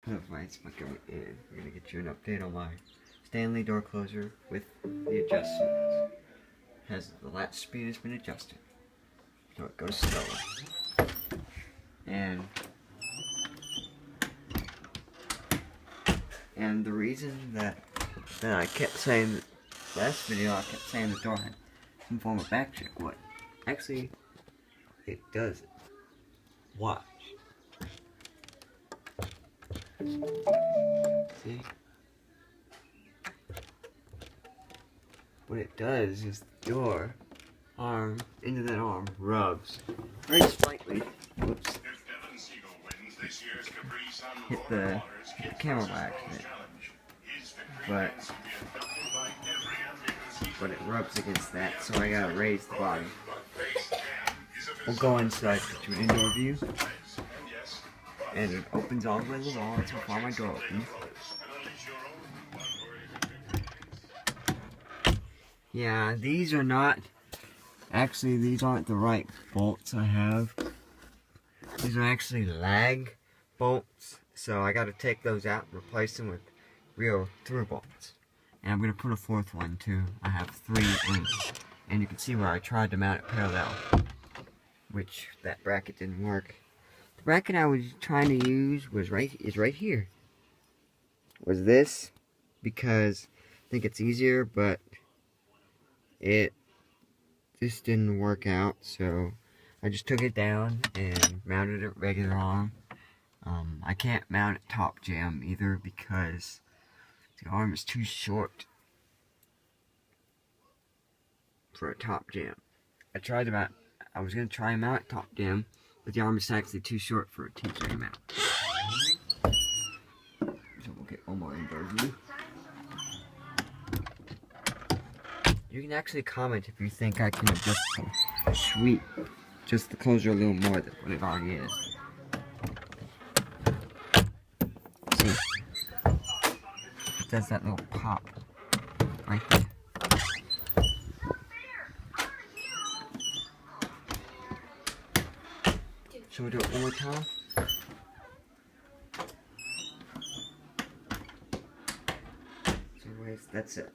Otherwise, we're gonna get you an update on my Stanley door closer with the adjustments. The latch speed has been adjusted, so it goes slower. And the reason that I kept saying last video, I kept saying the door had some form of back check. What? Actually, it doesn't. Watch. See? What it does is the door arm into that arm rubs very slightly. Whoops. Hit the camera by accident. But it rubs against that, so I gotta raise the bottom. We'll go inside to an indoor view. And it opens all the way to the wall until far my door opens. Yeah, these are not, actually these aren't the right bolts I have. These are actually lag bolts, so I gotta take those out and replace them with real through bolts. And I'm gonna put a fourth one too. I have 3 in, and you can see where I tried to mount it parallel, which that bracket didn't work. The bracket I was trying to use is right here. Was this, because I think it's easier, but this didn't work out, so I just took it down and mounted it regular arm. I can't mount it top jam either because the arm is too short for a top jam. I was gonna try and mount it top jam, but the arm is actually too short for a T-J mount. So we'll get one more indoor view. You can actually comment if you think I can adjust just the closure a little more than what it already is. See? It does that little pop right there. Shall we do it one more time? So anyways, that's it.